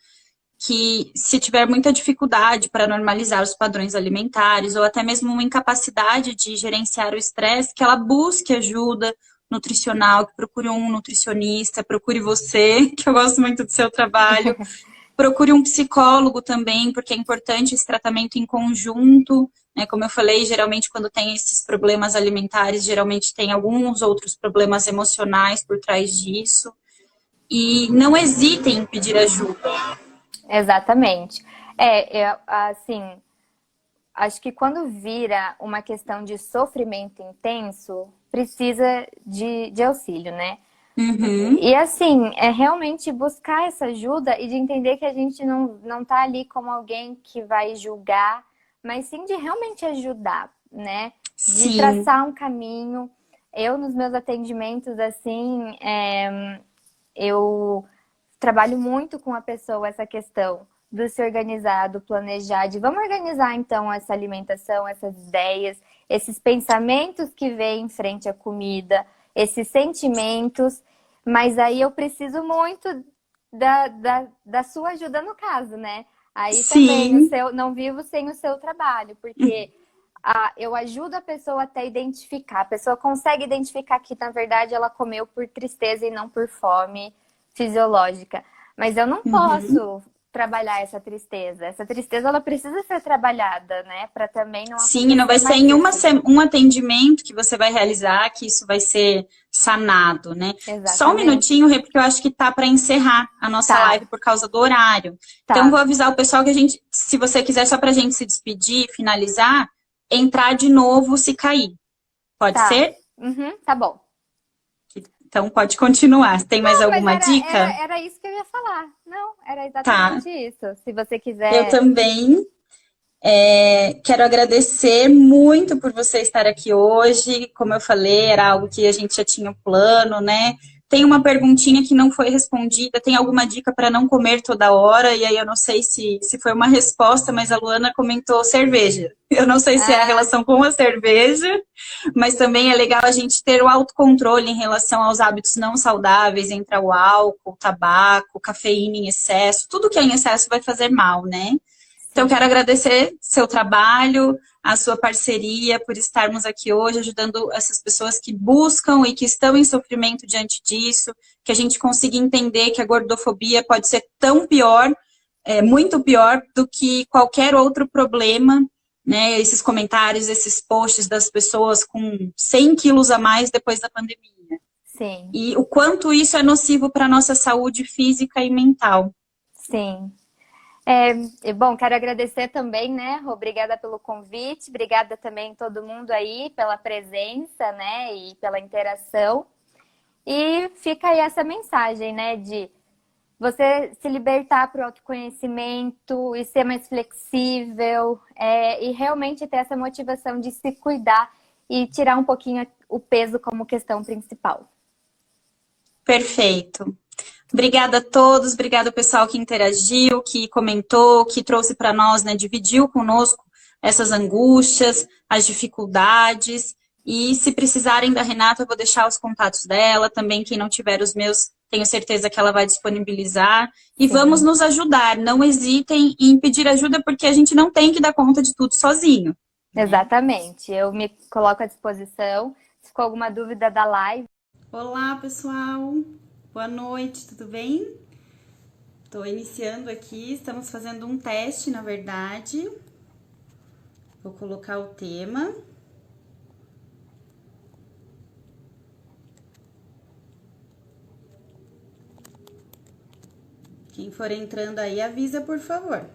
que se tiver muita dificuldade para normalizar os padrões alimentares, ou até mesmo uma incapacidade de gerenciar o estresse, que ela busque ajuda, nutricional, que procure um nutricionista, procure você, que eu gosto muito do seu trabalho. Procure um psicólogo também, porque é importante esse tratamento em conjunto, né? Como eu falei, geralmente quando tem esses problemas alimentares, geralmente tem alguns outros problemas emocionais por trás disso. E não hesitem em pedir ajuda. Exatamente. Assim, acho que quando vira uma questão de sofrimento intenso, precisa de auxílio, né? Uhum. E assim, é realmente buscar essa ajuda e de entender que a gente não tá ali como alguém que vai julgar, mas sim de realmente ajudar, né? De Sim. traçar um caminho. Eu, nos meus atendimentos, assim, eu trabalho muito com a pessoa essa questão do se organizar, do planejar, de vamos organizar então essa alimentação, essas ideias, esses pensamentos que vêm em frente à comida, esses sentimentos, mas aí eu preciso muito da sua ajuda no caso, né? Aí também Sim. não vivo sem o seu trabalho, porque eu ajudo a pessoa até identificar. A pessoa consegue identificar que, na verdade, ela comeu por tristeza e não por fome fisiológica. Mas eu não Uhum. posso trabalhar essa tristeza. Essa tristeza, ela precisa ser trabalhada, né? Para também não Sim, não vai acontecer ser mais em isso. um atendimento que você vai realizar que isso vai ser sanado, né? Só um Exatamente. minutinho, Rê, porque eu acho que tá para encerrar a nossa live Tá, por causa do horário. Então, vou tá, avisar o pessoal que a gente, se você quiser, só para a gente se despedir, finalizar, entrar de novo se cair. Pode tá. ser? Uhum, tá bom. Então, pode continuar. Tem mais Não, mas alguma dica? era isso que eu ia falar. Não, era Tá. exatamente isso. Se você Eu quiser. também. Quero agradecer muito por você estar aqui hoje. Como eu falei, era algo que a gente já tinha um plano, né? Tem uma perguntinha que não foi respondida. Tem alguma dica para não comer toda hora? E aí eu não sei se foi uma resposta, mas a Luana comentou cerveja. Eu não sei se é a Ah, relação com a cerveja, mas também é legal a gente ter o autocontrole em relação aos hábitos não saudáveis, entre o álcool, o tabaco, cafeína em excesso. Tudo que é em excesso vai fazer mal, né? Então, quero sim. agradecer seu trabalho, a sua parceria, por estarmos aqui hoje ajudando essas pessoas que buscam e que estão em sofrimento diante disso, que a gente consiga entender que a gordofobia pode ser tão pior, muito pior do que qualquer outro problema, né? Esses comentários, esses posts das pessoas com 100 quilos a mais depois da pandemia. Sim, E o quanto isso é nocivo para a nossa saúde física e mental. sim. E bom, quero agradecer também, né? Obrigada pelo convite, obrigada também a todo mundo aí pela presença, né? E pela interação. E fica aí essa mensagem, né? De você se libertar para o autoconhecimento e ser mais flexível, e realmente ter essa motivação de se cuidar e tirar um pouquinho o peso como questão principal. Perfeito. Obrigada a todos, obrigada ao pessoal que interagiu, que comentou, que trouxe para nós, né, dividiu conosco essas angústias, as dificuldades. E se precisarem da Renata, eu vou deixar os contatos dela. Também, quem não tiver os meus, tenho certeza que ela vai disponibilizar. E vamos Sim, nos ajudar. Não hesitem em pedir ajuda, porque a gente não tem que dar conta de tudo sozinho, né? exatamente. Eu me coloco à disposição. Se ficou alguma dúvida da live. Olá, pessoal. Boa noite, tudo bem? Estou iniciando aqui, estamos fazendo um teste, na verdade. Vou colocar o tema. Quem for entrando aí, avisa, por favor.